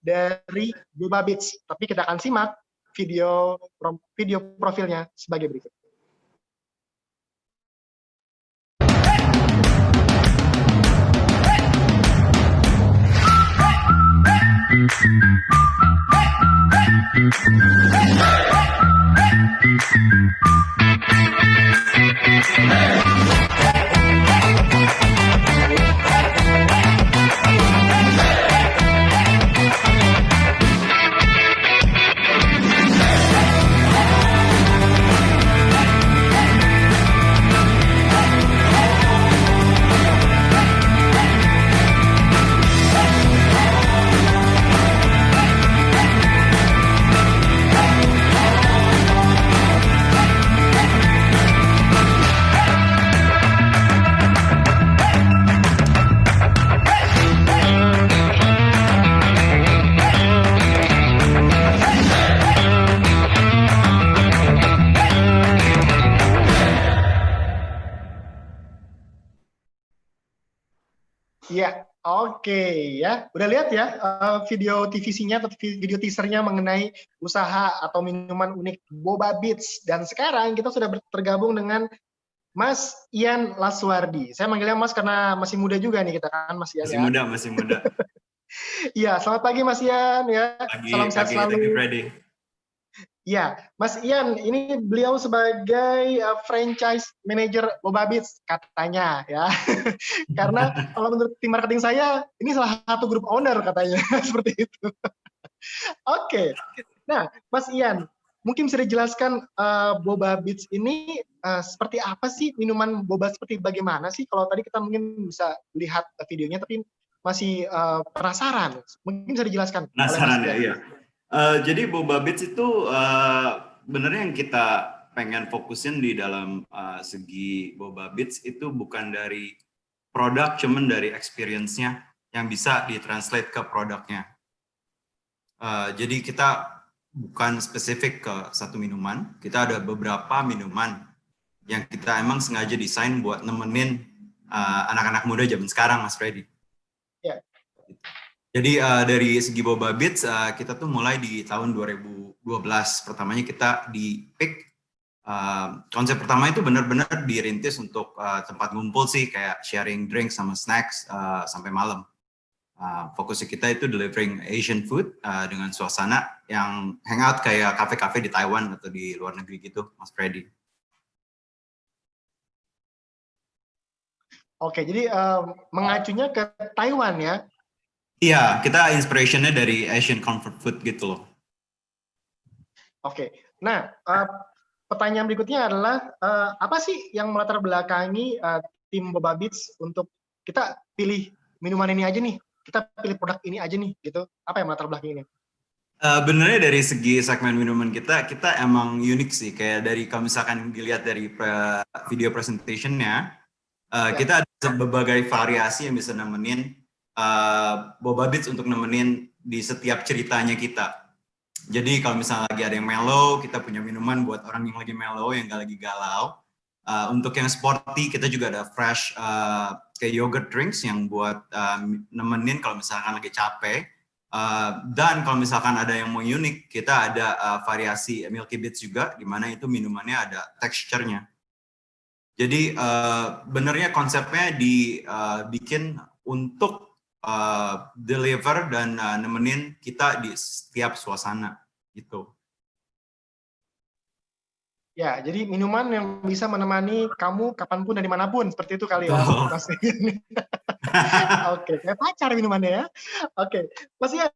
dari Boba Beats. Tapi kita akan simak video profilnya sebagai berikut. Ya, oke ya. Udah lihat ya video TVC-nya atau video teaser-nya mengenai usaha atau minuman unik Boba Beats. Dan sekarang kita sudah tergabung dengan Mas Ian Laswardi. Saya manggilnya Mas karena masih muda juga nih kita kan, Mas Ian. Masih muda. Iya, selamat pagi Mas Ian ya. Salam sehat selalu. Thank you, Freddy. Ya, Mas Ian, ini beliau sebagai franchise manager Boba Beats katanya ya. Karena kalau menurut tim marketing saya, ini salah satu grup owner katanya seperti itu. Oke. Nah, Mas Ian, mungkin bisa dijelaskan Boba Beats ini seperti apa sih, minuman boba seperti bagaimana sih? Kalau tadi kita mungkin bisa lihat videonya, tapi masih penasaran. Mungkin bisa dijelaskan. Penasaran ya, iya. Jadi Boba Beats itu benernya yang kita pengen fokusin di dalam segi Boba Beats itu bukan dari produk, cuman dari experience-nya yang bisa ditranslate ke produknya. Jadi kita bukan spesifik ke satu minuman, kita ada beberapa minuman yang kita emang sengaja desain buat nemenin anak-anak muda zaman sekarang, Mas Freddy. Ya. Jadi dari segi Boba Beats, kita tuh mulai di tahun 2012. Pertamanya kita di Pick. Konsep pertama itu benar-benar dirintis untuk tempat ngumpul sih, kayak sharing drink sama snacks sampai malam. Fokusnya kita itu delivering Asian food dengan suasana yang hangout kayak kafe-kafe di Taiwan atau di luar negeri gitu, Mas Freddy. Oke, jadi mengacunya ke Taiwan ya? Iya, kita inspirationnya dari Asian comfort food gitu loh. Oke, nah pertanyaan berikutnya adalah apa sih yang melatar belakangi tim Boba Beats untuk kita pilih minuman ini aja nih, kita pilih produk ini aja nih, gitu? Apa yang melatar belakangi ini? Benernya dari segi segmen minuman kita emang unik sih. Kayak dari kalau misalkan dilihat dari video presentation-nya, kita ada berbagai variasi yang bisa nemenin Boba Beats untuk nemenin di setiap ceritanya kita. Jadi kalau misalnya lagi ada yang mellow, kita punya minuman buat orang yang lagi mellow, yang gak lagi galau. Untuk yang sporty, kita juga ada fresh kayak yogurt drinks yang buat nemenin kalau misalkan lagi capek. Dan kalau misalkan ada yang mau unik, kita ada variasi Milky Beats juga, di mana itu minumannya ada texture-nya. Jadi benernya konsepnya dibikin untuk deliver dan nemenin kita di setiap suasana gitu. Ya, jadi minuman yang bisa menemani kamu kapanpun dan dimanapun, seperti itu kali ya, Mas Ian. Oke, kayak pacar minumannya ya. Oke, Mas Ian,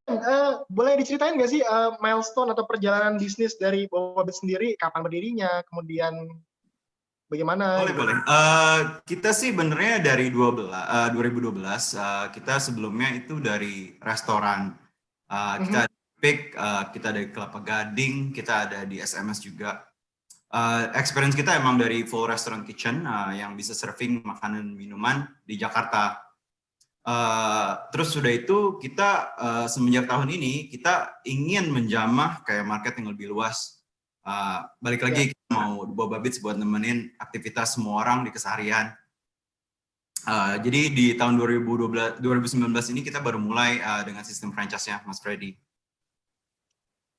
boleh diceritain nggak sih milestone atau perjalanan bisnis dari Boba Beats sendiri, kapan berdirinya, kemudian bagaimana? Boleh. Kita sih benernya dari 2012, kita sebelumnya itu dari restoran. Kita ada Pick, kita ada di Kelapa Gading, kita ada di SMS juga. Experience kita emang dari full restaurant kitchen yang bisa serving makanan minuman di Jakarta. Terus sudah itu kita semenjak tahun ini kita ingin menjamah kayak market yang lebih luas. Balik lagi kita mau Boba Beats buat nemenin aktivitas semua orang di keseharian. Jadi di tahun 2019 ini kita baru mulai dengan sistem franchise-nya, Mas Freddy.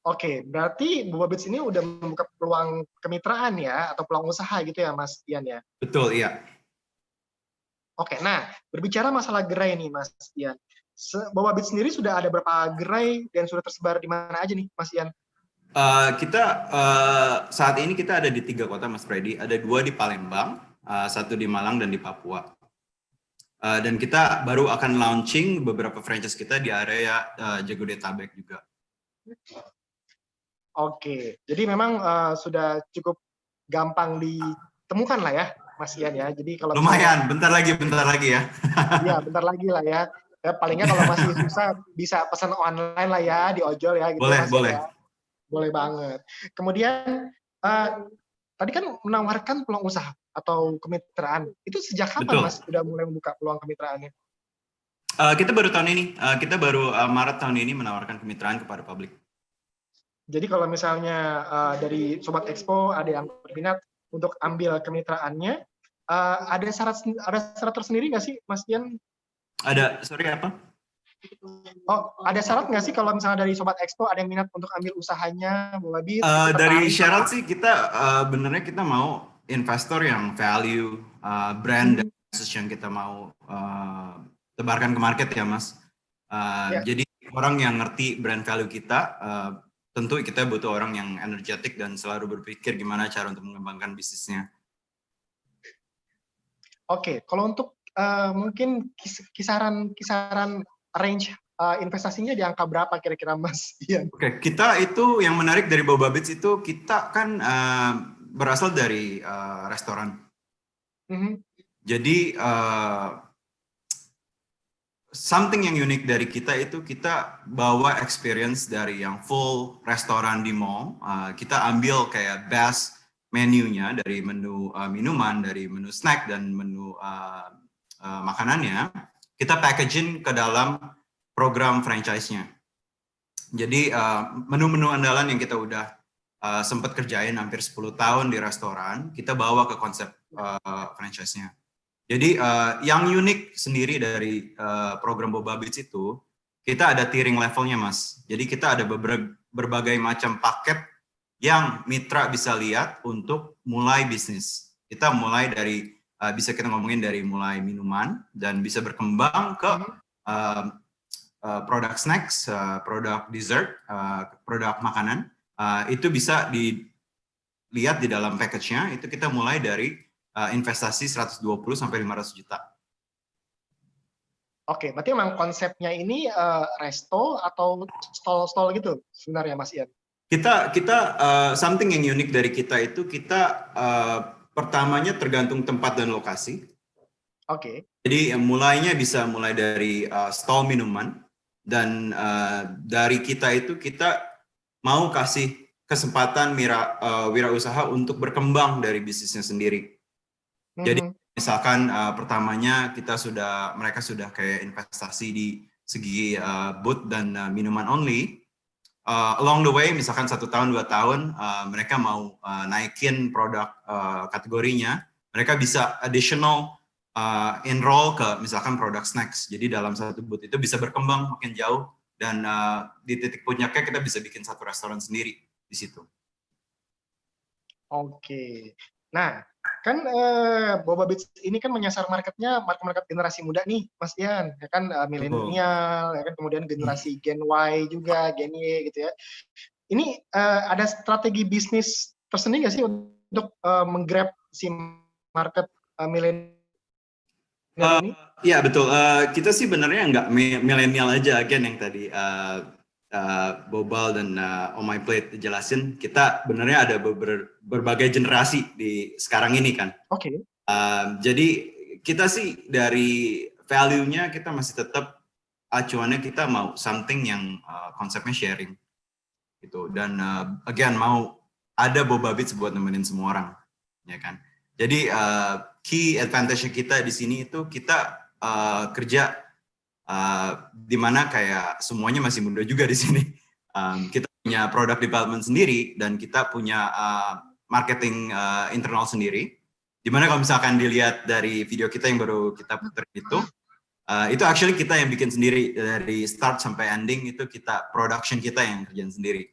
Oke, berarti Boba Beats ini udah membuka peluang kemitraan ya, atau peluang usaha gitu ya, Mas Ian ya? Betul, iya. Oke, nah berbicara masalah gerai nih, Mas Ian. Boba Beats sendiri sudah ada berapa gerai dan sudah tersebar di mana aja nih, Mas Ian? Kita saat ini kita ada di 3 kota, Mas Freddy. Ada 2 di Palembang, 1 di Malang dan di Papua. Dan kita baru akan launching beberapa franchise kita di area Jabodetabek juga. Oke, jadi memang sudah cukup gampang ditemukan lah ya, Mas Ian ya. Jadi kalau lumayan, bentar lagi ya. Iya, bentar lagi lah ya. Ya palingnya kalau masih susah bisa pesan online lah ya di ojol ya gitu. Boleh, Mas boleh. Ya. Boleh banget. Kemudian tadi kan menawarkan peluang usaha atau kemitraan. Itu sejak kapan, Betul. Mas sudah mulai membuka peluang kemitraannya? Kita baru tahun ini, Maret tahun ini menawarkan kemitraan kepada publik. Jadi kalau misalnya dari Sobat Expo ada yang berminat untuk ambil kemitraannya, ada syarat tersendiri nggak sih, Mas Ian? Ada, sorry apa? Oh, ada syarat nggak sih kalau misalnya dari Sobat Expo ada yang minat untuk ambil usahanya, Boba Beats? Dari syarat sih kita benernya kita mau investor yang value brand dan message yang kita mau tebarkan ke market ya, Mas. Jadi orang yang ngerti brand value kita, tentu kita butuh orang yang energetik dan selalu berpikir gimana cara untuk mengembangkan bisnisnya. Oke, kalau untuk mungkin kisaran range investasinya di angka berapa kira-kira, Mas Ian? Oke, kita itu yang menarik dari Boba Beats itu kita kan berasal dari restoran. Jadi something yang unik dari kita itu kita bawa experience dari yang full restoran di mall. Kita ambil kayak best menunya dari menu minuman, dari menu snack dan menu makanannya. Kita packaging ke dalam program franchise-nya. Jadi menu-menu andalan yang kita udah sempat kerjain hampir 10 tahun di restoran, kita bawa ke konsep franchise-nya. Jadi yang unik sendiri dari program Boba Beats itu, kita ada tiering levelnya, Mas. Jadi kita ada berbagai macam paket yang mitra bisa lihat untuk mulai bisnis. Kita mulai dari, bisa kita ngomongin dari mulai minuman, dan bisa berkembang ke produk snacks, produk dessert, produk makanan. Itu bisa dilihat di dalam package-nya, itu kita mulai dari investasi 120 sampai 500 juta. Oke, berarti memang konsepnya ini resto atau stall-stall gitu sebenarnya, Mas Ian? Kita something yang unik dari kita itu kita pertamanya tergantung tempat dan lokasi. Oke. Jadi mulainya bisa mulai dari stall minuman, dan dari kita itu kita mau kasih kesempatan wirausaha untuk berkembang dari bisnisnya sendiri. Jadi misalkan pertamanya mereka sudah kayak investasi di segi booth dan minuman only. Along the way, misalkan 1 tahun 2 tahun, mereka mau naikin produk kategorinya, mereka bisa additional enroll ke misalkan produk snacks. Jadi dalam satu booth itu bisa berkembang makin jauh, dan di titik puncaknya kita bisa bikin satu restoran sendiri di situ. Oke. Nah, kan Boba Beats ini kan menyasar marketnya market generasi muda nih, Mas Ian, ya kan milenial, ya kan kemudian generasi Gen Y juga, Gen Y gitu ya. Ini ada strategi bisnis tersendiri nggak sih untuk menggrab si market milenial ini? Iya betul. Kita sih benernya nggak milenial aja, Gen, yang tadi Bobal dan On My Plate jelasin, kita benernya ada berbagai generasi di sekarang ini kan. Oke. Jadi kita sih dari value-nya kita masih tetap acuannya kita mau something yang konsepnya sharing gitu, dan again mau ada Boba Beats buat nemenin semua orang, ya kan. Jadi key advantage kita di sini itu kita kerja di mana kayak semuanya masih muda juga di sini. Kita punya product development sendiri, dan kita punya marketing internal sendiri. Dimana kalau misalkan dilihat dari video kita yang baru kita putar itu actually kita yang bikin sendiri dari start sampai ending, itu production kita yang kerjain sendiri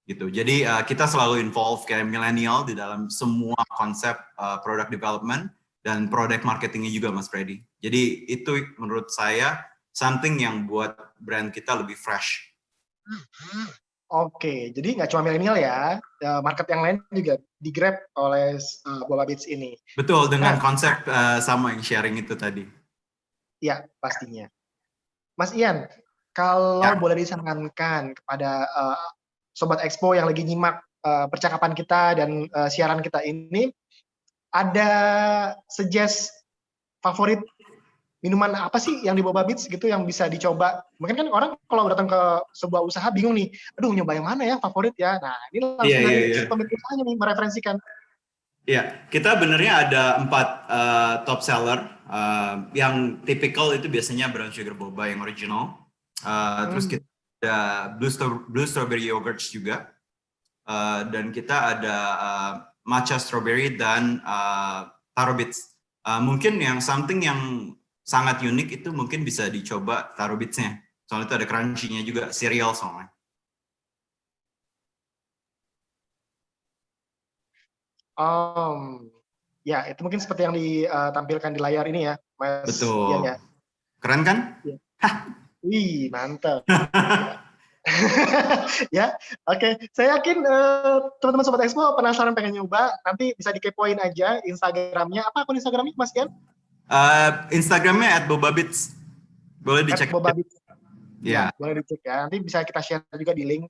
gitu. Jadi kita selalu involve kayak milenial di dalam semua konsep product development dan product marketingnya juga, Mas Freddy. Jadi itu menurut saya something yang buat brand kita lebih fresh. Oke, jadi nggak cuma milenial ya, market yang lain juga di-grab oleh Boba Beats ini. Betul, dengan konsep sama yang sharing itu tadi. Ya, pastinya. Mas Ian, kalau boleh disarankan kepada Sobat Expo yang lagi nyimak percakapan kita dan siaran kita ini, ada suggest favorit minuman apa sih yang di Boba Beats gitu yang bisa dicoba? Mungkin kan orang kalau datang ke sebuah usaha bingung nih, aduh nyoba yang mana ya favorit ya? Nah, ini langsung dari pemilik usahanya nih mereferensikan. Iya, kita benernya ada 4 top seller. Yang typical itu biasanya brown sugar boba yang original. Terus kita ada blue strawberry yogurt juga. Dan kita ada matcha strawberry dan taro bits. Mungkin yang something yang sangat unik itu mungkin bisa dicoba taro bits-nya. Soalnya itu ada crunchy-nya juga, cereal soalnya. Ya, itu mungkin seperti yang ditampilkan di layar ini ya, Mas. Betul. Ian ya. Keren kan? Ya. Wih, mantap. Ya, oke. Saya yakin teman-teman Sobat Expo penasaran pengen nyoba. Nanti bisa dikepoin aja Instagramnya. Apa akun Instagramnya, Mas Ian? Instagramnya @bobabits. Boleh dicek. @bobabits. Ya, boleh dicek ya. Nanti bisa kita share juga di link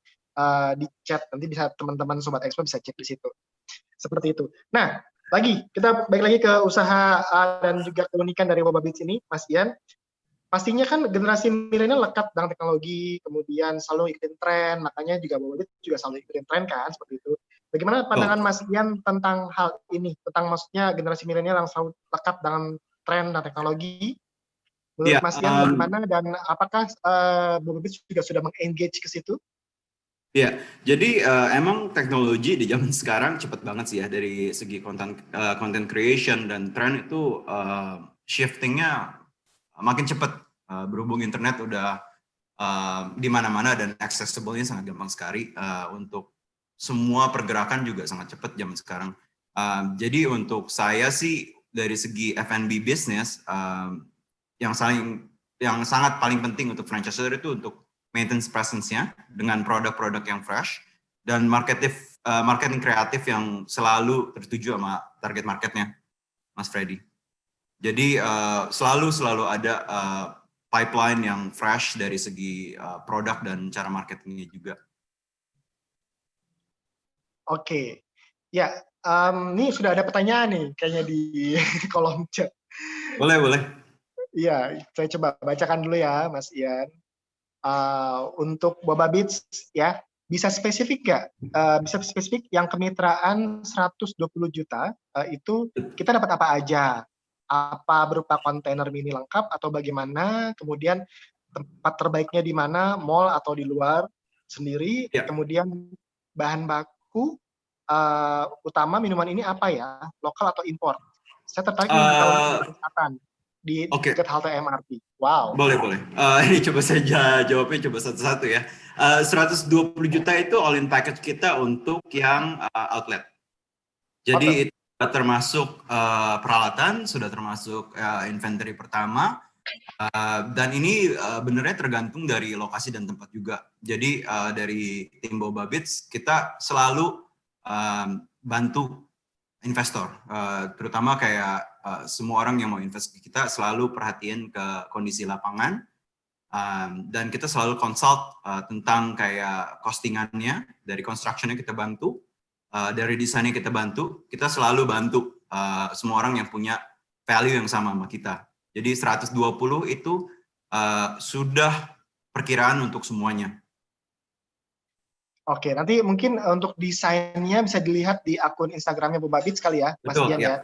di chat. Nanti bisa teman-teman Sobat Expo bisa cek di situ. Seperti itu. Nah, kita balik lagi ke usaha dan juga keunikan dari Boba Beats ini, Mas Ian. Pastinya kan generasi milenial lekat dengan teknologi, kemudian selalu ikutin tren, makanya juga Boba Beats juga selalu ikutin tren kan, seperti itu. Bagaimana pandangan Mas Ian tentang hal ini, tentang maksudnya generasi milenial yang selalu lekat dengan tren dan teknologi? Menurut Mas Ian bagaimana, dan apakah Boba Beats juga sudah meng-engage ke situ? Ya, jadi emang teknologi di zaman sekarang cepat banget sih ya, dari segi content creation dan tren itu shiftingnya makin cepat, berhubung internet udah di mana-mana dan accessible-nya sangat gampang sekali, untuk semua pergerakan juga sangat cepat zaman sekarang. Jadi untuk saya sih dari segi F&B business, yang sangat paling penting untuk franchiser itu untuk maintenance presence-nya dengan produk-produk yang fresh dan marketing kreatif yang selalu tertuju sama target marketnya, Mas Freddy. Jadi selalu ada pipeline yang fresh dari segi produk dan cara marketingnya juga. Oke, ya, ini sudah ada pertanyaan nih kayaknya di kolom chat. Boleh. Iya, saya coba bacakan dulu ya, Mas Ian. Untuk Boba Beats ya, bisa spesifik nggak? Bisa spesifik yang kemitraan 120 juta itu kita dapat apa aja? Apa berupa kontainer mini lengkap atau bagaimana? Kemudian tempat terbaiknya di mana? Mall atau di luar sendiri? Ya. Kemudian bahan baku utama minuman ini apa ya? Lokal atau impor? Saya tertarik tahu kesehatan di dekat halte MRT. Wow. Boleh. Ini coba saya jawabnya satu-satu ya. 120 juta itu all in package kita untuk yang outlet. Jadi itu termasuk peralatan, sudah termasuk inventory pertama, dan ini benernya tergantung dari lokasi dan tempat juga. Jadi dari tim Boba Beats kita selalu bantu investor, terutama kayak semua orang yang mau invest ke kita selalu perhatiin ke kondisi lapangan, dan kita selalu consult tentang kayak costingannya, dari constructionnya kita bantu, dari desainnya kita bantu, kita selalu bantu semua orang yang punya value yang sama sama kita. Jadi 120 itu sudah perkiraan untuk semuanya. Oke, nanti mungkin untuk desainnya bisa dilihat di akun Instagramnya Boba Beats kali ya, Mas Ian ya.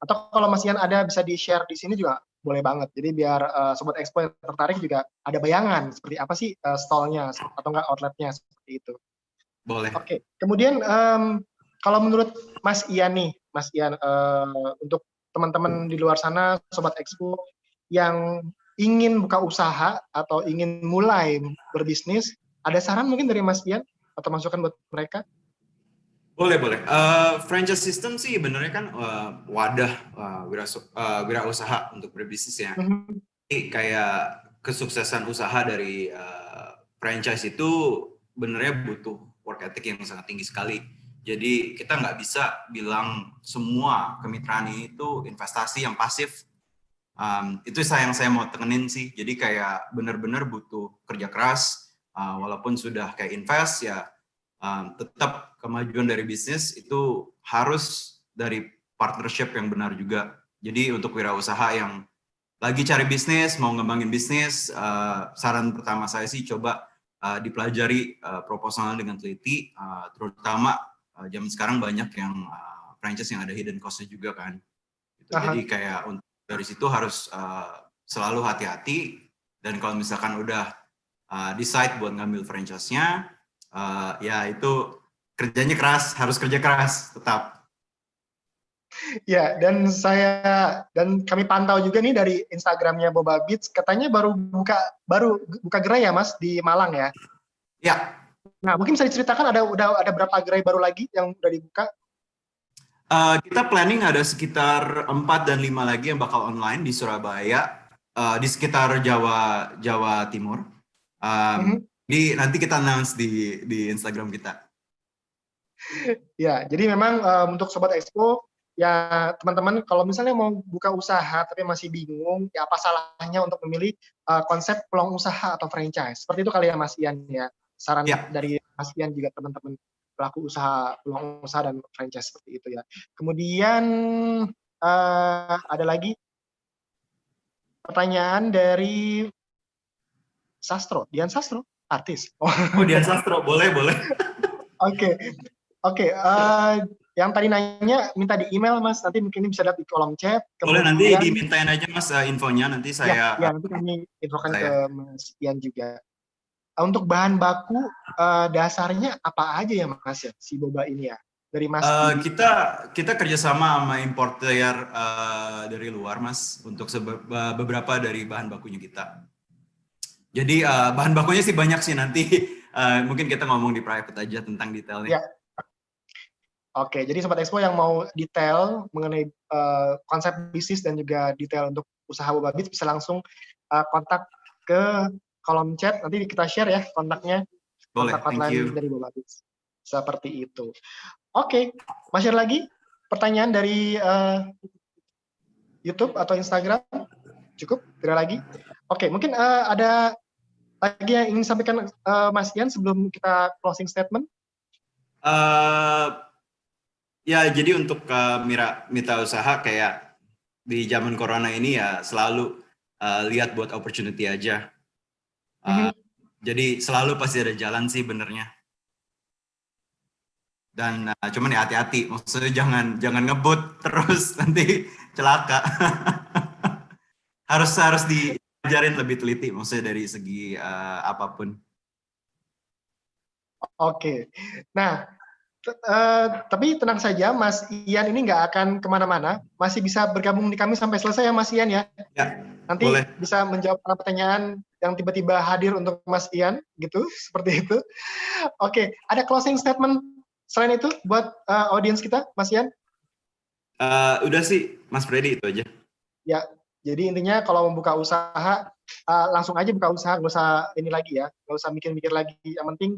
Atau kalau Mas Ian ada bisa di-share di sini juga boleh banget. Jadi biar Sobat Expo yang tertarik juga ada bayangan seperti apa sih stall-nya atau enggak outlet-nya seperti itu. Boleh. Oke, kemudian kalau menurut Mas Ian nih, Mas Ian, untuk teman-teman di luar sana, Sobat Expo, yang ingin buka usaha atau ingin mulai berbisnis, ada saran mungkin dari Mas Ian atau masukan buat mereka? Boleh, boleh. Franchise system sih benernya kan wadah wirausaha untuk berbisnis ya. Mhm. Jadi kayak kesuksesan usaha dari franchise itu benernya butuh work ethic yang sangat tinggi sekali. Jadi kita nggak bisa bilang semua kemitraan ini itu investasi yang pasif. Itu yang saya mau tekenin sih. Jadi kayak bener-bener butuh kerja keras. Walaupun sudah kayak invest ya, tetap kemajuan dari bisnis itu harus dari partnership yang benar juga. Jadi untuk wirausaha yang lagi cari bisnis, mau ngembangin bisnis, saran pertama saya sih coba dipelajari proposal dengan teliti, terutama zaman sekarang banyak yang franchise yang ada hidden cost-nya juga kan. Gitu. Jadi kayak dari situ harus selalu hati-hati, dan kalau misalkan udah decide buat ngambil franchise-nya, ya itu kerjanya keras, harus kerja keras tetap. Ya, dan kami pantau juga nih dari Instagramnya Boba Beats, katanya baru buka gerai ya Mas di Malang ya. Ya. Nah, mungkin bisa diceritakan ada berapa gerai baru lagi yang udah dibuka? Kita planning ada sekitar 4 dan 5 lagi yang bakal online di Surabaya, di sekitar Jawa Timur. Jadi nanti kita announce di Instagram kita. Ya, jadi memang untuk Sobat Expo, ya teman-teman kalau misalnya mau buka usaha tapi masih bingung, ya apa salahnya untuk memilih konsep peluang usaha atau franchise. Seperti itu kali ya Mas Ian ya. Saran dari Mas Ian juga teman-teman pelaku usaha, peluang usaha dan franchise seperti itu ya. Kemudian ada lagi pertanyaan dari Sastro, Dian Sastro, artis. Oh, Dian Sastro, boleh. Oke, yang tadi nanya minta di email Mas, nanti mungkin bisa lihat di kolom chat. Boleh, nanti dimintain aja Mas infonya, nanti saya... Ya, nanti kami infokan ke Mas Ian juga. Untuk bahan baku dasarnya apa aja ya Mas ya, si boba ini ya? Dari Mas kita kerjasama sama importer dari luar Mas, untuk beberapa dari bahan bakunya kita. Jadi bahan bakunya sih banyak sih, nanti mungkin kita ngomong di private aja tentang detailnya. Ya. Oke, jadi Sobat Expo yang mau detail mengenai konsep bisnis dan juga detail untuk usaha Boba Beats bisa langsung kontak ke kolom chat, nanti kita share ya kontaknya. Boleh, kontak hotline dari Boba Beats. Seperti itu. Oke, masih ada lagi pertanyaan dari YouTube atau Instagram? Cukup? Tidak lagi? Oke, mungkin ada lagi yang ingin disampaikan Mas Ian sebelum kita closing statement? Ya, jadi untuk mitra usaha kayak di zaman corona ini ya selalu lihat buat opportunity aja. Jadi selalu pasti ada jalan sih benernya. Dan cuman ya hati-hati, maksudnya jangan ngebut terus nanti celaka. harus diajarin lebih teliti, maksudnya dari segi apapun. Oke, nah tapi tenang saja, Mas Ian ini nggak akan kemana-mana, masih bisa bergabung di kami sampai selesai ya Mas Ian ya. Nanti boleh. Bisa menjawab pertanyaan yang tiba-tiba hadir untuk Mas Ian, gitu, seperti itu. Oke, ada closing statement selain itu buat audiens kita, Mas Ian? Udah sih, Mas Freddy, itu aja. Ya, jadi intinya kalau membuka usaha, langsung aja buka usaha, nggak usah ini lagi ya, nggak usah mikir-mikir lagi. Yang penting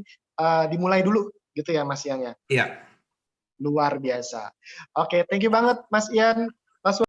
dimulai dulu, gitu ya Mas Ian ya? Iya. Luar biasa. Oke, thank you banget Mas Ian.